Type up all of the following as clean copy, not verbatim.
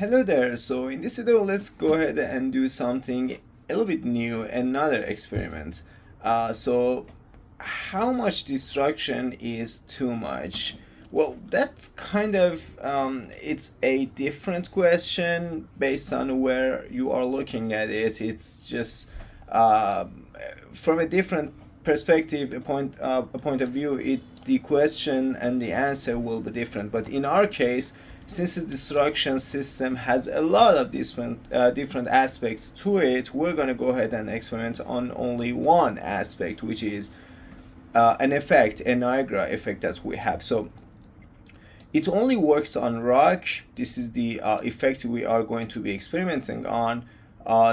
Hello there. So in this video, let's go ahead and do something a little bit new, another experiment. So how much destruction is too much? Well, that's kind of, it's a different question based on where you are looking at it. It's just uh, from a different perspective, a point of view, the question and the answer will be different. But in our case, since the destruction system has a lot of different aspects to it, we're going to go ahead and experiment on only one aspect, which is an effect, a Niagara effect that we have. So it only works on rock. This is the effect we are going to be experimenting on.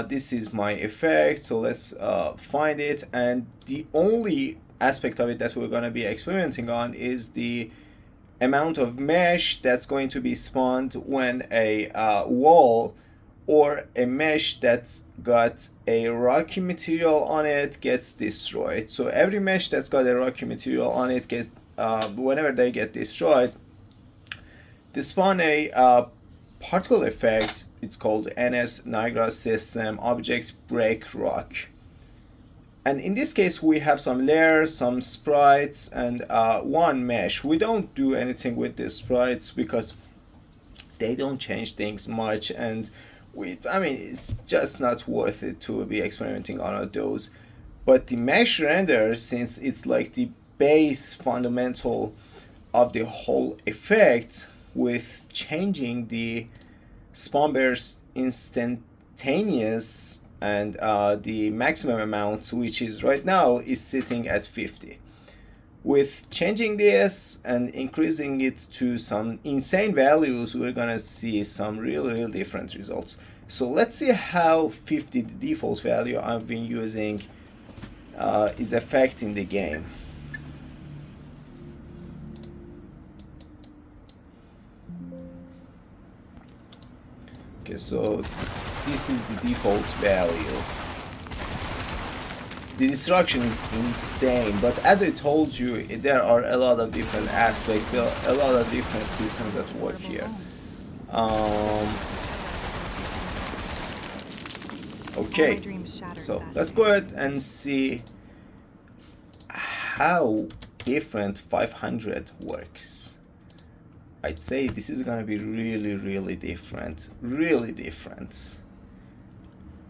This is my effect, so let's find it. And the only aspect of it that we're going to be experimenting on is the amount of mesh that's going to be spawned when a wall or a mesh that's got a rocky material on it gets destroyed. So every mesh that's got a rocky material on it gets, whenever they get destroyed, they spawn a particle effect. It's called NS Niagara System Object Break Rock. And in this case, we have some layers, some sprites, and one mesh. We don't do anything with the sprites because they don't change things much, and it's just not worth it to be experimenting on those. But the mesh render, since it's like the base fundamental of the whole effect, with changing the spawn burst instantaneous and the maximum amount, which is right now is sitting at 50. With changing this and increasing it to some insane values, we're gonna see some really different results. So let's see how 50, the default value I've been using, is affecting the game. Okay, so this is the default value. The destruction is insane, but as I told you, there are a lot of different aspects, there are a lot of different systems that work here. Okay, so let's go ahead and see how different 500 works. I'd say this is gonna be really different. Really different.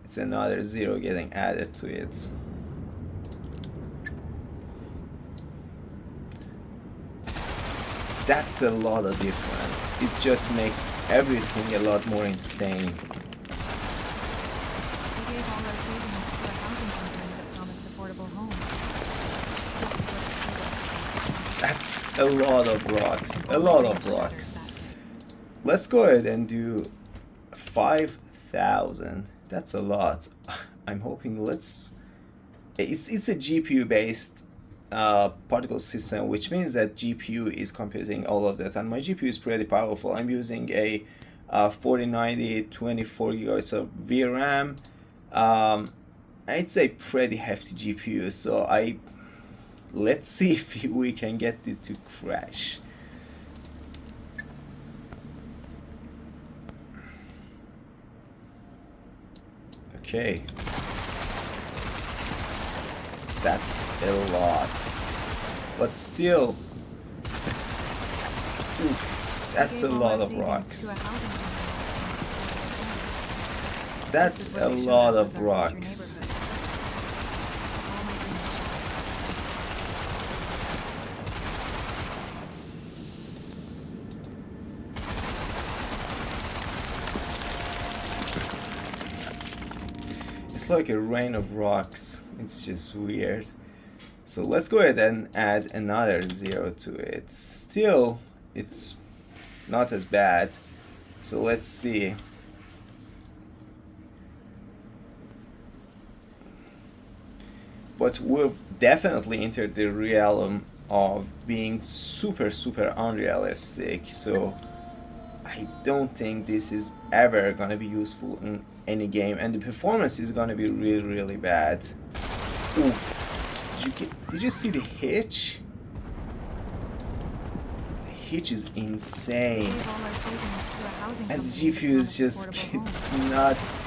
It's another zero getting added to it. That's a lot of difference. It just makes everything a lot more insane. That's a lot of rocks. A lot of rocks. Let's go ahead and do 5,000. That's a lot. I'm hoping it's a GPU based particle system, which means that GPU is computing all of that, and my GPU is pretty powerful. I'm using a 4090 24 gigabytes of VRAM. It's a pretty hefty GPU, so let's see if we can get it to crash. Okay. That's a lot. But still, oof, that's a lot of rocks. That's a lot of rocks. It's like a rain of rocks. It's just weird. So let's go ahead and add another zero to it. Still, it's not as bad. So let's see. But we've definitely entered the realm of being super unrealistic. So I don't think this is ever gonna be useful in any game, and the performance is gonna be really bad. Oof. Did you see the hitch? The hitch is insane. Save all our savings to a housing And the company GPU is on just affordable it's homes. not This is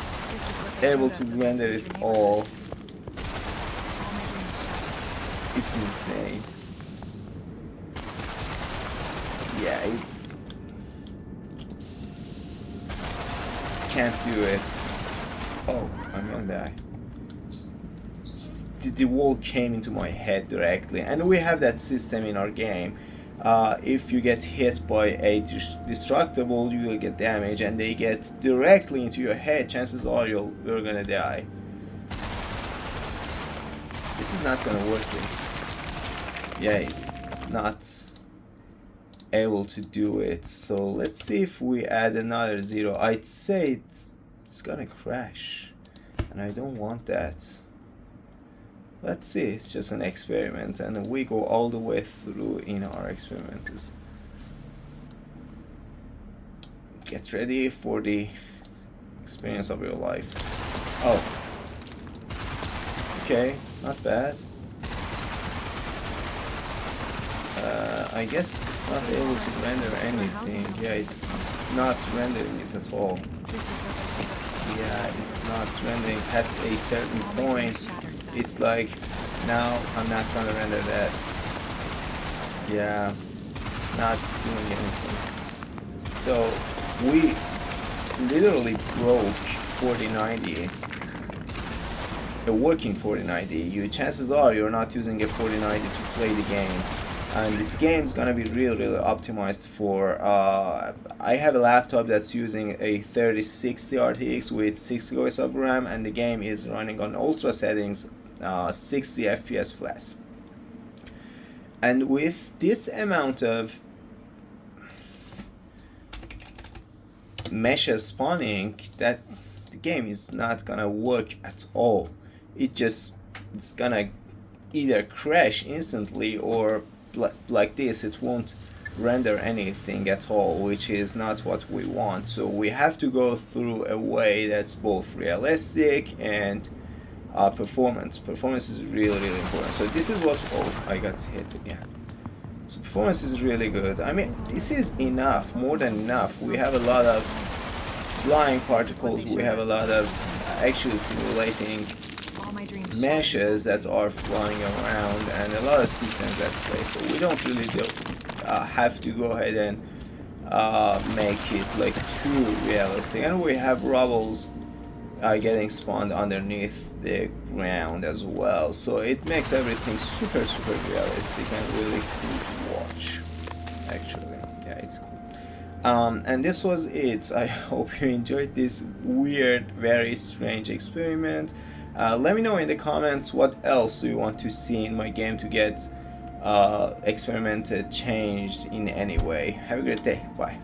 what they able showed to us as render we it leave the all. neighborhood. All my dreams shattered. It's insane. Yeah, it's can't do it. Oh, I'm gonna die. The wall came into my head directly, and we have that system in our game. If you get hit by a destructible, you will get damage, and they get directly into your head. Chances are you're gonna die. This is not gonna work. Yeah, it's not able to do it. So let's see if we add another 0. I'd say it's gonna crash, and I don't want that. Let's see, it's just an experiment, and we go all the way through in our experiments. Get ready for the experience of your life. Oh, okay, not bad. I guess it's not able to render anything. Yeah, it's not rendering it at all. Yeah, it's not rendering past a certain point. It's like, now I'm not gonna render that. Yeah, it's not doing anything. So we literally broke 4090, a working 4090. Chances are you're not using a 4090 to play the game. And this game's gonna be really optimized for I have a laptop that's using a 3060 RTX with 6 GB of RAM, and the game is running on ultra settings, 60 FPS flat. And with this amount of meshes spawning, that the game is not gonna work at all. It's gonna either crash instantly, or like this, it won't render anything at all, which is not what we want. So we have to go through a way that's both realistic and performance. Performance is really important. So this is what, oh, I got hit again. So performance is really good. I mean, this is enough, more than enough. We have a lot of flying particles, we have a lot of actually simulating meshes that are flying around, and a lot of systems at play. So we don't really have to go ahead and make it like too realistic. And we have rubbles getting spawned underneath the ground as well. So it makes everything super realistic and really cool to watch. Actually, yeah, it's cool. And this was it. I hope you enjoyed this weird, very strange experiment. Let me know in the comments what else do you want to see in my game to get experimented, changed in any way. Have a great day. Bye.